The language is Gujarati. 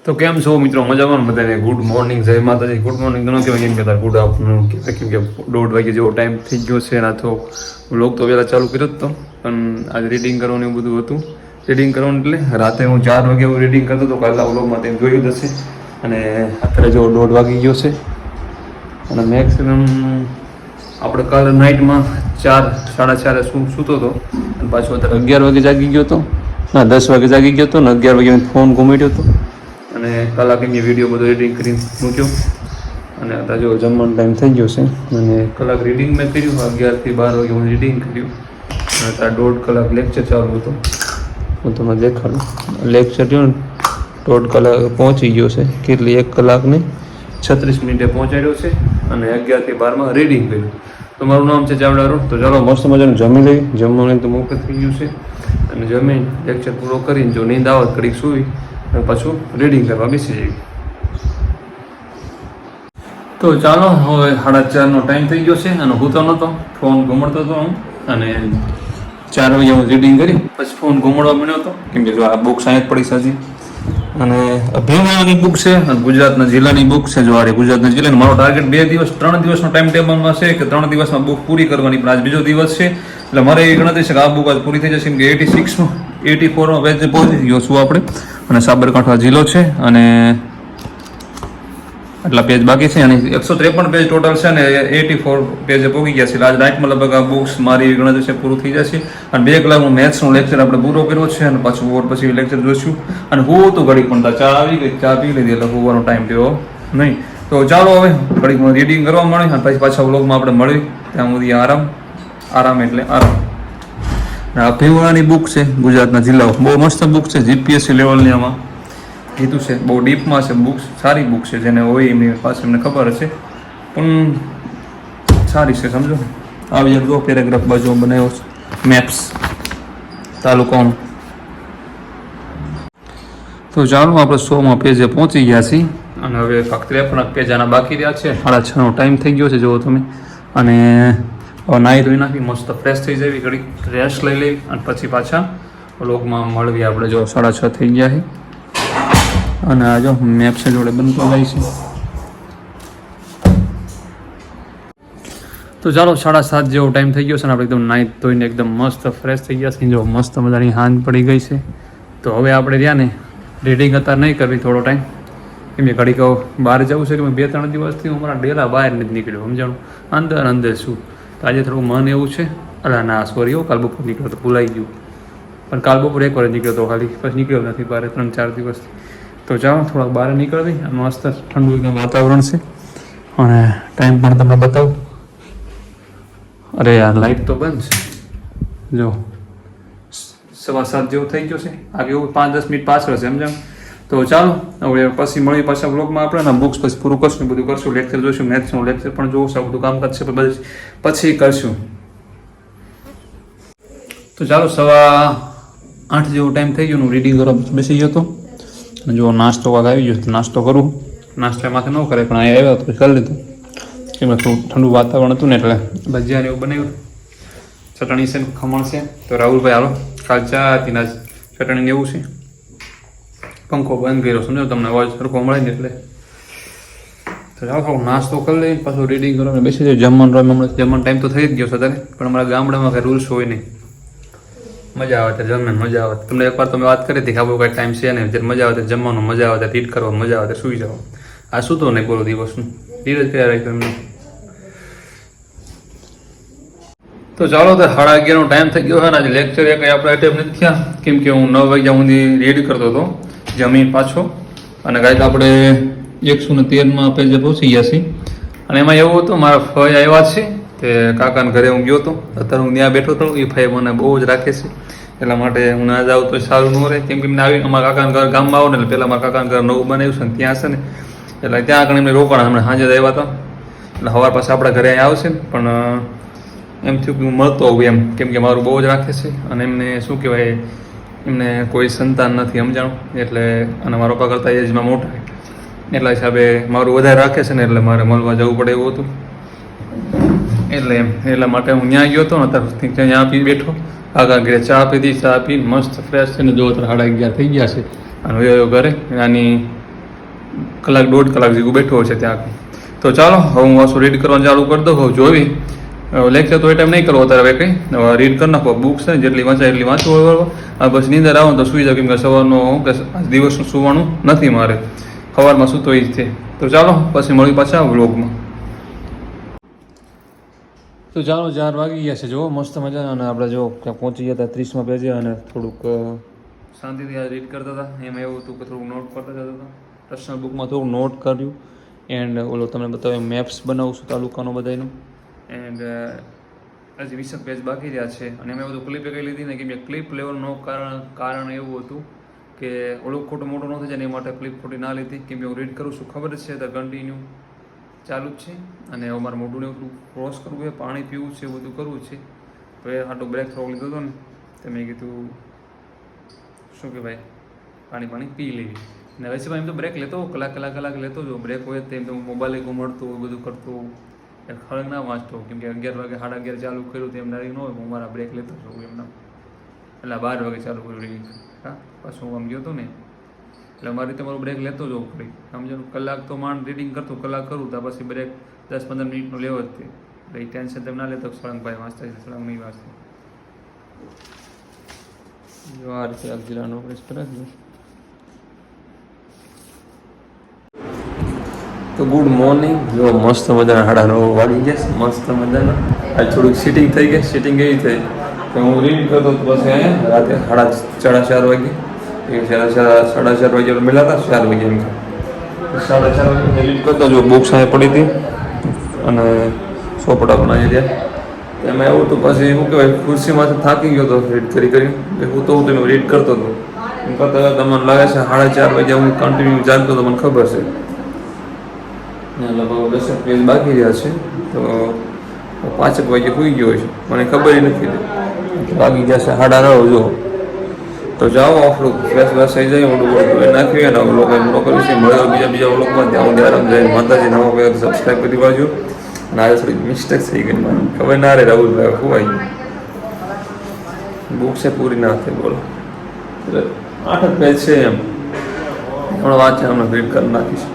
તો કેમ છો મિત્રો? મજામાં બધાને ગુડ મોર્નિંગ, જય માતાજી. ગુડ મોર્નિંગ તો ન કહેવાય, કેમ કહેતા ગુડ આફ્ટરનૂન કહેતા, કેમ કે 1:30 વાગે જેવો ટાઈમ થઈ ગયો છે. એના તો વ્લોગ તો વહેલા ચાલુ કર્યો જ તો, પણ આજે રીડિંગ કરવાનું એવું બધું હતું. રીડિંગ કરવાનું એટલે રાતે હું 4 વાગે એવું રીડિંગ કરતો હતો. કાલના વ્લોગમાં તેમ જોયું જ હશે. અને અત્યારે જો 1:30 વાગી ગયો છે. અને મેક્સિમમ આપણે કાલે નાઇટમાં 4, 4:30 સૂતો હતો, અને પાછો અત્યારે 11 વાગે જાગી ગયો હતો. ના, 10 વાગે જાગી ગયો હતો ને 11 વાગે ફોન ઘુમાડ્યો હતો. અને કલાક એની વિડીયો બધો એડિટિંગ કરીને મૂક્યો. અને અત્યારે જો જમવાનો ટાઈમ થઈ ગયો છે. અને કલાક રીડિંગ મેં કર્યું, 11 થી 12 વાગે હું રીડિંગ કર્યું. અને અત્યારે 1.5 કલાક લેક્ચર ચાલુ હતો. હું તમને દેખાડું. લેક્ચર જો 1.5 કલાક પહોંચી ગયો છે. કેટલી 1 કલાકને 36 મિનિટે પહોંચાડ્યો છે. અને 11 થી 12માં રીડિંગ કર્યું. તો મારું નામ છે ચાવડા રોડ. તો ચાલો મસ્ત મજાનું જમી લઈ. જમવાનું તો મોકલ થઈ ગયું છે. અને જમીન લેક્ચર પૂરો કરીને જો નીંદ આવત ઘડીક સૂઈ અને પાછું રીડિંગ કરવા બેસી જઈએ. તો ચાલો, હવે 4:30નો ટાઈમ થઈ ગયો છે. અને હું તો નહોતો, ફોન ઘુમાડતો હતો હું. અને 4 વાગે હું રીડિંગ કરી પછી ફોન ઘુમાડવા મળ્યો હતો, કેમ કે જો આ બુક સાયન્સ પડી સાજી. અને અભિમાનની બુક છે અને ગુજરાતના જિલ્લાની બુક છે. જો આ ગુજરાતના જિલ્લાની મારો ટાર્ગેટ 3 દિવસનો ટાઈમ ટેબલમાં છે કે 3 દિવસમાં બુક પૂરી કરવાની. પણ આજ બીજો દિવસ છે એટલે મારે એ ગણતરી છે કે આ બુક આજ પૂરી થઈ જશે, કેમ કે 84માં પેજ પહોંચી ગયો છું આપણે. અને સાબરકાંઠા જિલ્લો છે અને આટલા પેજ બાકી છે. અને 153 પેજ ટોટલ છે અને 84 પેજે પહોંચી ગયા છે. આજ નાઇટમાં લગભગ આ બુક્સ મારી ગણતરી છે પૂરું થઈ જશે. અને 2 કલાકનું મેથ્સનું લેક્ચર આપણે પૂરો કર્યો છે. અને પાછું ઓર પછી લેક્ચર જોઈશું. અને હું તો ઘડીક પણ ચા આવી ગઈ, ચા પી લીધી એટલે હોવાનો ટાઈમ થયો નહીં. તો ચાલો હવે ઘડીકમાં રીડિંગ કરવા મળે અને પછી પાછા વ્લોગમાં આપણે મળી. ત્યાં સુધી આરામ એટલે આરામ. અભિવાળાની બુક છે ગુજરાતના જિલ્લાઓ. બહુ મસ્ત બુક છે, જીપીએસસી લેવલની આમાં કીધું છે. બહુ ડીપમાં છે બુક્સ, સારી બુક છે. જેને હોય એમની પાસે એમને ખબર હશે, પણ સારી છે, સમજો. આવી જો પેરેગ્રાફ બાજુ બનાવ્યો છે, મેપ્સ તાલુકાઓનો. તો ચાલો આપણે 100માં પેજે પહોંચી ગયા છીએ. અને હવે ફક્ત 53 પેજ આના બાકી રહ્યા છે. 6:30નો ટાઈમ થઈ ગયો છે જુઓ તમે. અને હવે નાહી ધોઈ નાખી, મસ્ત ફ્રેશ થઈ જવી, ઘડી રેસ્ટ લઈ લેવી અને પછી પાછા વ્લોગમાં મળવી આપણે. જો 6:30 થઈ ગયા છે. અને આ જો મેપ્સ જોડે બનતો જાય છે. તો ચાલો 7:30 જેવો ટાઈમ થઈ ગયો છે. અને આપણે એકદમ નાહી ધોઈને એકદમ મસ્ત ફ્રેશ થઈ ગયા છે. જો મસ્ત મજાની હાંજ પડી ગઈ છે. તો હવે આપણે રહ્યા ને રીડિંગ અત્યારે નહીં કરવી થોડો ટાઈમ, કેમ કે ઘડીક બહાર જવું છે. કે 2-3 દિવસથી હું મારા ડેલા બહાર નથી નીકળ્યો, સમજાણું. અંદર શું. તો આજે થોડું મન એવું છે. અલા ના, સોરી હો, કાલ બપોર નીકળ્યો તો ભૂલાઈ ગયું. પણ કાલ બપોર 1 વાર નીકળ્યો તો ખાલી, પછી નીકળ્યો નથી બહાર 3-4 દિવસથી. તો ચાલો થોડાક બહાર નીકળવી. મસ્ત ઠંડુ એકદમ વાતાવરણ છે. અને ટાઈમ પણ તમને બતાવું. અરે યાર, લાઇટ તો બંધ છે. જો 7:15 જેવું થઈ ગયો છે. આગે એવું 5-10 મિનિટ પાછળ છે, સમજાવ. તો ચાલો હવે પછી મળી પાછા વ્લોગમાં આપણે. બુક્સ પછી પૂરું કરશું, બધું કરશું, લેક્ચર જોઈશું, મેથ્સનું લેક્ચર પણ જોવું, બધું કામ કરશે પછી કરશું. તો ચાલો 8:15 જેવો ટાઈમ થઈ ગયો. હું રીડિંગ કરવા બેસી ગયો હતો. અને જો નાસ્તો વાગ આવી ગયો તો નાસ્તો કરું. નાસ્તો એમાંથી ન કરે, પણ અહીંયા આવ્યો તો કરી લીધું. એમાં થોડું ઠંડુ વાતાવરણ હતું ને એટલે ભજીયા ને એવું બનાવ્યું. ચટણી છે, ખમણ છે. તો રાહુલભાઈ હાલો કાલ ચા હતી ને ચટણી એવું છે. પંખો બંધ કર્યો, સમજો, તમને અવાજ સરખો મળે ને એટલે. તો ચાલો થોડું નાસ્તો કરી લઈએ, પાછું રીડિંગ કરવા બેસી જાય. જમવાનું ટાઈમ તો થઈ જ ગયો છે અત્યારે. પણ અમારા ગામડામાં કંઈ રૂલ્સ હોય નહીં. મજા આવે ત્યારે જમવાનું, મજા આવે. તમને એકવાર તમે વાત કરી હતી કે આપણું કાંઈ ટાઈમ છે ને, જ્યારે મજા આવે ત્યારે જમવાનું, મજા આવે ત્યારે રીડ કરવા, મજા આવે ત્યારે સૂઈ જાઓ. આ શું તો નહીં બોલો દિવસનું ધીરજ કર્યા રહી તમને. તો ચાલો તો 11:30નો ટાઈમ થઈ ગયો છે. ને આજે લેક્ચર કંઈ આપણે અટેમ્પ નથી થયા, કેમ કે હું 9 વાગ્યા સુધી રીડ કરતો હતો જમીન પાછો. અને કાંઈક આપણે 113માં પેજે પહોંચી ગયા છીએ. અને એમાં એવું હતું, મારા ફઈ આવ્યા છે તે કાકાના ઘરે હું ગયો હતો. અત્યારે હું ત્યાં બેઠો હતો. એ ફઈ મને બહુ જ રાખે છે, એટલા માટે હું ના જાઉં તો સારું ન રહે. કેમ કે એમને આવી અમારા કાકાના ઘર ગામમાં આવો ને એટલે પહેલાં મારા કાકાના ઘર નવું બનાવ્યું છે ને ત્યાં છે ને, એટલે ત્યાં આગળ એમને રોકાણ. હમણાં સાંજે જ આવ્યા હતા. એટલે સવાર પાસે આપણા ઘરે અહીંયા આવશે ને, પણ એમ થયું કે હું મળતો હોઉં એમ, કેમ કે મારું બહુ જ રાખે છે. અને એમને શું કહેવાય, એમને કોઈ સંતાન નથી, સમજાણું. એટલે અને મારા પપ્પા કરતાં એજમાં મોટા, એટલા હિસાબે મારું વધારે રાખે છે ને, એટલે મારે મળવા જવું પડે એવું હતું. એટલે એટલા માટે હું ત્યાં ગયો હતો ને. અત્યારે ત્યાં પી બેઠો, આગળ ઘરે ચા પીધી. ચા પીને મસ્ત ફ્રેશ થઈને જો 11:30 થઈ ગયા છે. અને ઘરે આની કલાક 1.5 કલાક જેવું બેઠો છે ત્યાં. તો ચાલો હવે હું પાછું રીડ કરવાનું ચાલુ કરી દઉં. હવે જોઈ લેક્ચર તો એ ટાઈમ નહીં કરવો અત્યારે, હવે કંઈ રીડ કરી નાખો. બુક્સ છે ને જેટલી વાંચાય એટલી વાંચવું બરાબર. બસ નીંદર આવે તો સુઈ જાવ, કેમ કે સવારનો કે દિવસનું સુવાનું નથી મારે, સવારમાં સૂતો એ જ છે. તો ચાલો પછી મળી પાછા વ્લોગમાં. તો ચાલો 4 વાગી ગયા છે, જો મસ્ત મજાના. અને આપણે જો ક્યાં પહોંચી ગયા હતા 30મા પેજે, અને થોડુંક શાંતિથી આ રીડ કરતા હતા. એમાં એવું હતું કે થોડુંક નોટ કરતા જતા હતા. પર્સનલ બુકમાં થોડુંક નોટ કર્યું. એન્ડ ઓલો તમને બતાવ્યું મેપ્સ બનાવું છું તાલુકાનો બધાનું. એન્ડ હજી 20 પેજ બાકી રહ્યા છે. અને એમાં બધું ક્લિપ કઈ લીધી ને કે ક્લિપ લેવાનું કારણ એવું હતું કે ઓલું ખોટું મોટું ન થઈ જાય, એ માટે ક્લિપ ખોટી ના લીધી. કેમ કે હું રીડ કરું છું ખબર જ છે, તો કન્ટિન્યુ ચાલુ જ છે. અને અમારે મોઢું એવું ક્રોસ કરવું છે, પાણી પીવું છે, બધું કરવું છે. તો એ આટલો બ્રેક થોડો લીધો હતો ને, તો મેં કીધું શું કે ભાઈ પાણી પી લેવી. ને વૈસે ભાઈ એમ તો બ્રેક લેતો કલાક લેતો જો. બ્રેક હોય તો એમ તો મોબાઈલ ઘૂમડતો હોય, બધું કરતો ખડક ના વાંચતો. કેમ કે 11 વાગે 11:30 ચાલુ કર્યું તો એમ ડાયરેક્ટ ન હોય, હું મારા બ્રેક લેતો છું એમના. એટલે 12 વાગે ચાલુ કર્યું રીડિંગ. હા પાછું હું આમ ગયો હતો ને, એટલે મારી રીતે મારું બ્રેક લેતો જ હોવું પડે. સમજો કલાક તો માંડ રીડિંગ કરતો, કલાક કરું તો પછી બ્રેક 10-15 મિનિટનો લેવો જ તે. એટલે એ ટેન્શન તેમ ના લેતો સળંગભાઈ વાંચતા છે, સળંગ નહીં વાંચતો. જો આ રીતે જિલ્લાનો પ્રેસ કરે છે. તો ગુડ મોર્નિંગ. જો મસ્ત મજાના 9:30 વાગી ગયા, મસ્ત મજાના. આજ થોડુંક સીટિંગ થઈ ગઈ. સીટિંગ એવી થઈ કે હું રીડ કરતો તો પછી રાતે 4:30 વાગે, એ 4:30 વાગે મળ્યા હતા. 4 વાગે એમ 4:30 વાગે રીડ કરતો. જો બુક્સ અહીંયા પડી હતી અને ચોપડા પણ અહીંયા રહ્યા. એમાં એવું તો પછી શું કહેવાય, ખુરશીમાંથી થાકી ગયો હતો રીડ કરી. હું તો રીડ કરતો હતો. એમ કરતા તમને લાગે છે 4:30 વાગે હું કન્ટિન્યુ જાગતો હતો, મને ખબર છે. લગભગ 10 પેજ બાકી રહ્યા છે. તો 5 વાગે સુઈ ગયો છે, મને ખબર નથી. વાગી ગયા છે 9:30. જો તો જાઓ આપણું ફ્રેશ થઈ જાય, મોટું નાખીએ ને લોકો વિશે મળ્યો બીજા વ્લોગમાં. ત્યાં આરામ જાય. માતાજી નવો પહેલાં સબસ્ક્રાઈબ કરી બાજુ. અને આજે થોડી મિસ્ટેક થઈ ગઈ, મને ખબર ના રહે. રાહુલભાઈ ખોવાઈ ગયું. બુક છે પૂરી ના થઈ, બોલો. એટલે 8 પેજ છે એમ હમણાં વાંચે, હમણાં રીડ કરી નાખીશ.